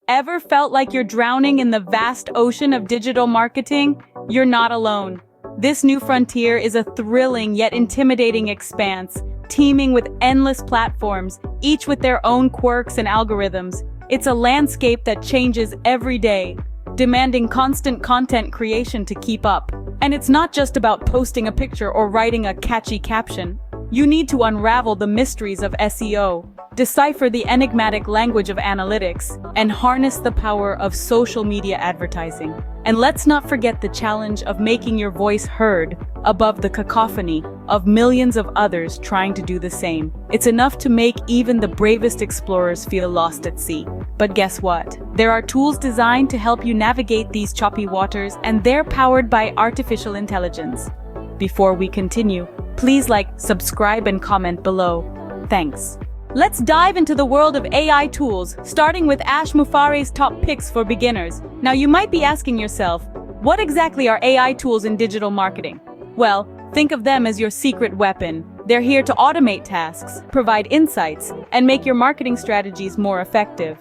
Ever felt like you're drowning in the vast ocean of digital marketing? You're not alone. This new frontier is a thrilling yet intimidating expanse, teeming with endless platforms, each with their own quirks and algorithms. It's a landscape that changes every day, demanding constant content creation to keep up. And it's not just about posting a picture or writing a catchy caption. You need to unravel the mysteries of SEO, decipher the enigmatic language of analytics, and harness the power of social media advertising. And let's not forget the challenge of making your voice heard above the cacophony of millions of others trying to do the same. It's enough to make even the bravest explorers feel lost at sea. But guess what? There are tools designed to help you navigate these choppy waters, and they're powered by artificial intelligence. Before we continue, please like, subscribe, and comment below. Thanks. Let's dive into the world of AI tools, starting with Ash Mufareh's top picks for beginners. Now you might be asking yourself, what exactly are AI tools in digital marketing? Well, think of them as your secret weapon. They're here to automate tasks, provide insights, and make your marketing strategies more effective.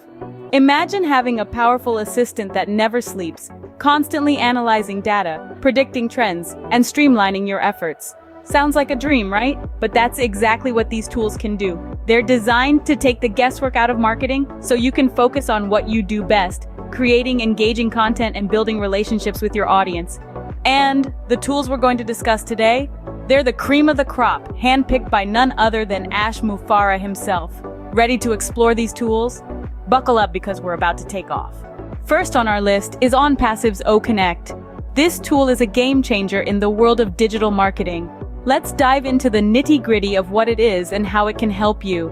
Imagine having a powerful assistant that never sleeps, constantly analyzing data, predicting trends, and streamlining your efforts. Sounds like a dream, right? But that's exactly what these tools can do. They're designed to take the guesswork out of marketing so you can focus on what you do best, creating engaging content and building relationships with your audience. And the tools we're going to discuss today, they're the cream of the crop, handpicked by none other than Ash Mufareh himself. Ready to explore these tools? Buckle up because we're about to take off. First on our list is OnPassive's OConnect. This tool is a game changer in the world of digital marketing. Let's dive into the nitty-gritty of what it is and how it can help you.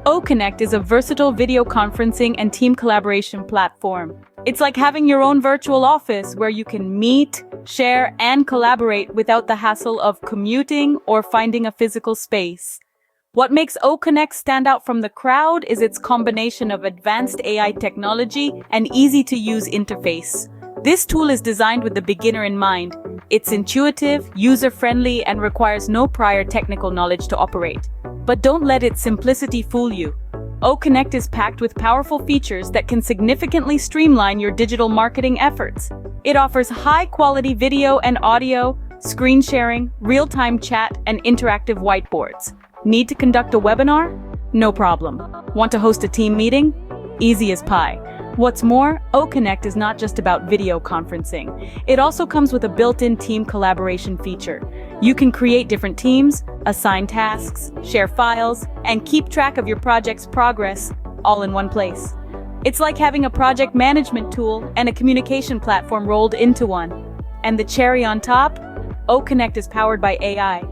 OConnect is a versatile video conferencing and team collaboration platform. It's like having your own virtual office where you can meet, share, and collaborate without the hassle of commuting or finding a physical space. What makes OConnect stand out from the crowd is its combination of advanced AI technology and easy-to-use interface. This tool is designed with the beginner in mind. It's intuitive, user-friendly, and requires no prior technical knowledge to operate. But don't let its simplicity fool you. OConnect is packed with powerful features that can significantly streamline your digital marketing efforts. It offers high-quality video and audio, screen sharing, real-time chat, and interactive whiteboards. Need to conduct a webinar? No problem. Want to host a team meeting? Easy as pie. What's more, OConnect is not just about video conferencing. It also comes with a built-in team collaboration feature. You can create different teams, assign tasks, share files, and keep track of your project's progress, all in one place. It's like having a project management tool and a communication platform rolled into one. And the cherry on top? OConnect is powered by AI.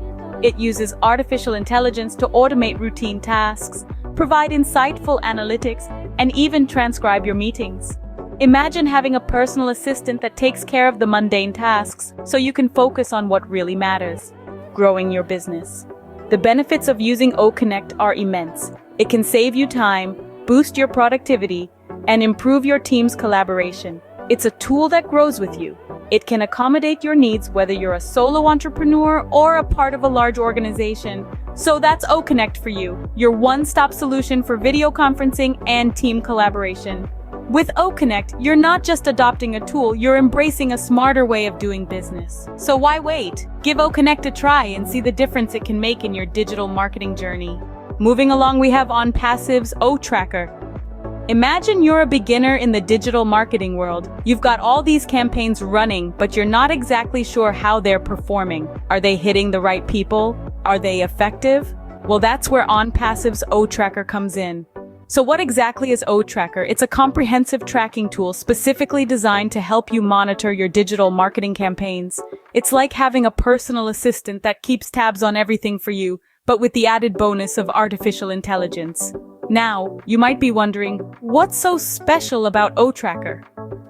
It uses artificial intelligence to automate routine tasks, provide insightful analytics, and even transcribe your meetings. Imagine having a personal assistant that takes care of the mundane tasks so you can focus on what really matters, growing your business. The benefits of using OConnect are immense. It can save you time, boost your productivity, and improve your team's collaboration. It's a tool that grows with you. It can accommodate your needs whether you're a solo entrepreneur or a part of a large organization. So that's OConnect for you, your one-stop solution for video conferencing and team collaboration. With OConnect, you're not just adopting a tool, you're embracing a smarter way of doing business. So why wait? Give OConnect a try and see the difference it can make in your digital marketing journey. Moving along, we have OnPassive's OTracker. Imagine you're a beginner in the digital marketing world. You've got all these campaigns running, but you're not exactly sure how they're performing. Are they hitting the right people? Are they effective? Well, that's where OnPassive's OTracker comes in. So what exactly is OTracker? It's a comprehensive tracking tool specifically designed to help you monitor your digital marketing campaigns. It's like having a personal assistant that keeps tabs on everything for you, but with the added bonus of artificial intelligence. Now, you might be wondering, what's so special about OTracker?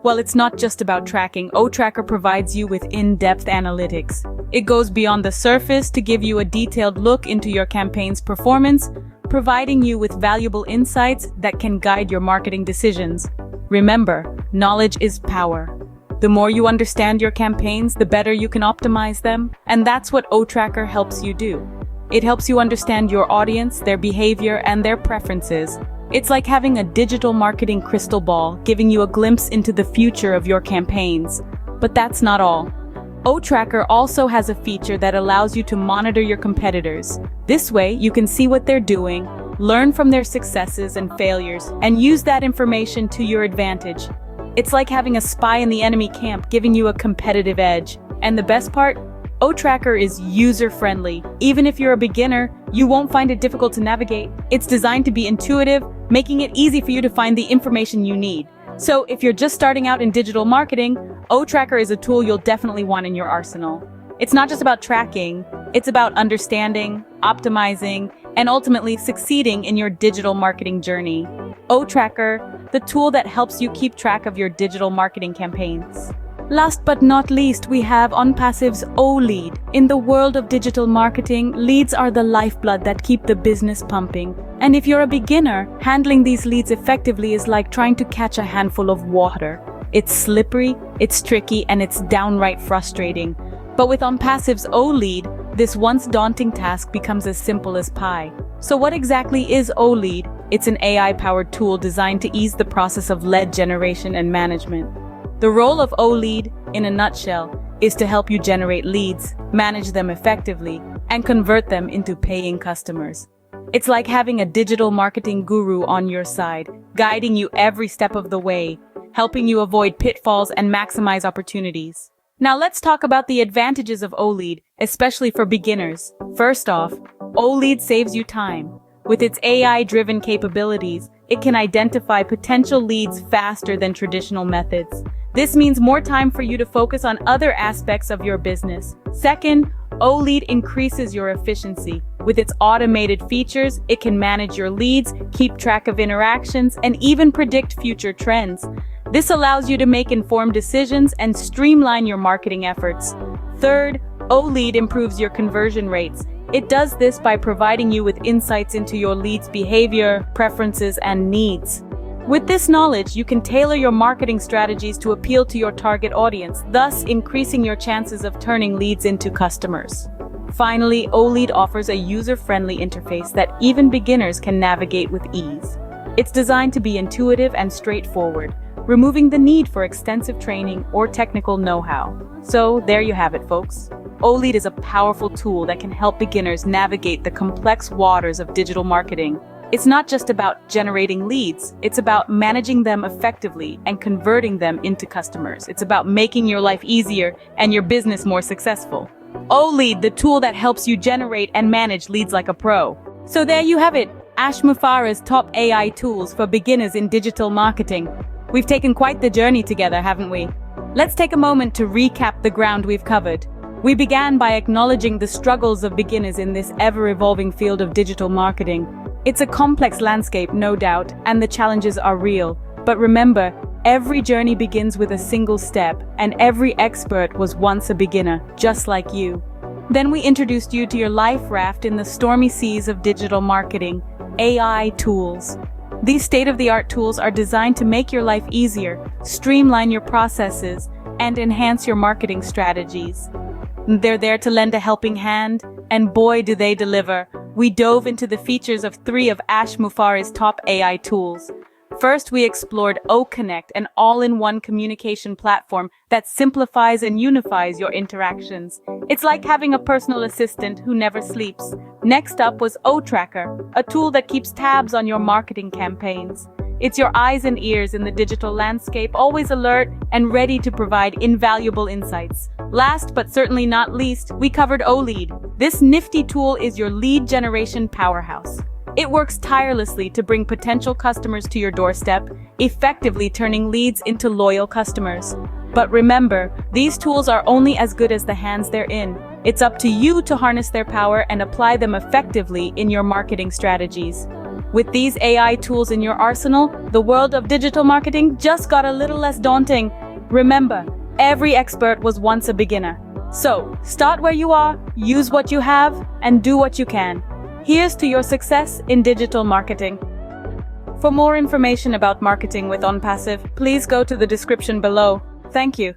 Well, it's not just about tracking. OTracker provides you with in-depth analytics. It goes beyond the surface to give you a detailed look into your campaign's performance, providing you with valuable insights that can guide your marketing decisions. Remember, knowledge is power. The more you understand your campaigns, the better you can optimize them, and that's what OTracker helps you do. It helps you understand your audience, their behavior, and their preferences. It's like having a digital marketing crystal ball, giving you a glimpse into the future of your campaigns. But that's not all. O-Tracker also has a feature that allows you to monitor your competitors. This way, you can see what they're doing, learn from their successes and failures, and use that information to your advantage. It's like having a spy in the enemy camp, giving you a competitive edge. And the best part? O-Tracker is user-friendly. Even if you're a beginner, you won't find it difficult to navigate. It's designed to be intuitive, making it easy for you to find the information you need. So if you're just starting out in digital marketing, O-Tracker is a tool you'll definitely want in your arsenal. It's not just about tracking, it's about understanding, optimizing, and ultimately succeeding in your digital marketing journey. O-Tracker, the tool that helps you keep track of your digital marketing campaigns. Last but not least, we have OnPassive's O-Lead. In the world of digital marketing, leads are the lifeblood that keep the business pumping. And if you're a beginner, handling these leads effectively is like trying to catch a handful of water. It's slippery, it's tricky, and it's downright frustrating. But with OnPassive's O-Lead, this once daunting task becomes as simple as pie. So what exactly is O-Lead? It's an AI-powered tool designed to ease the process of lead generation and management. The role of O-Lead, in a nutshell, is to help you generate leads, manage them effectively, and convert them into paying customers. It's like having a digital marketing guru on your side, guiding you every step of the way, helping you avoid pitfalls and maximize opportunities. Now let's talk about the advantages of O-Lead, especially for beginners. First off, O-Lead saves you time. With its AI-driven capabilities, it can identify potential leads faster than traditional methods. This means more time for you to focus on other aspects of your business. Second, O-Lead increases your efficiency. With its automated features, it can manage your leads, keep track of interactions, and even predict future trends. This allows you to make informed decisions and streamline your marketing efforts. Third, O-Lead improves your conversion rates. It does this by providing you with insights into your leads' behavior, preferences, and needs. With this knowledge, you can tailor your marketing strategies to appeal to your target audience, thus increasing your chances of turning leads into customers. Finally, O-Lead offers a user-friendly interface that even beginners can navigate with ease. It's designed to be intuitive and straightforward, removing the need for extensive training or technical know-how. So there you have it, folks. O-Lead is a powerful tool that can help beginners navigate the complex waters of digital marketing. It's not just about generating leads, it's about managing them effectively and converting them into customers. It's about making your life easier and your business more successful. O-Lead, the tool that helps you generate and manage leads like a pro. So there you have it, Ash Mufareh's top AI tools for beginners in digital marketing. We've taken quite the journey together, haven't we? Let's take a moment to recap the ground we've covered. We began by acknowledging the struggles of beginners in this ever-evolving field of digital marketing. It's a complex landscape, no doubt, and the challenges are real. But remember, every journey begins with a single step, and every expert was once a beginner, just like you. Then we introduced you to your life raft in the stormy seas of digital marketing, AI tools. These state-of-the-art tools are designed to make your life easier, streamline your processes, and enhance your marketing strategies. They're there to lend a helping hand, and boy do they deliver. We dove into the features of 3 of Ash Mufareh's top AI tools. First, we explored O-Connect, an all-in-one communication platform that simplifies and unifies your interactions. It's like having a personal assistant who never sleeps. Next up was O-Tracker, a tool that keeps tabs on your marketing campaigns. It's your eyes and ears in the digital landscape, always alert and ready to provide invaluable insights. Last but certainly not least, we covered O-Lead. This nifty tool is your lead generation powerhouse. It works tirelessly to bring potential customers to your doorstep, effectively turning leads into loyal customers. But remember, these tools are only as good as the hands they're in. It's up to you to harness their power and apply them effectively in your marketing strategies. With these AI tools in your arsenal, the world of digital marketing just got a little less daunting. Remember, every expert was once a beginner. So, start where you are, use what you have, and do what you can. Here's to your success in digital marketing. For more information about marketing with OnPassive, please go to the description below. Thank you.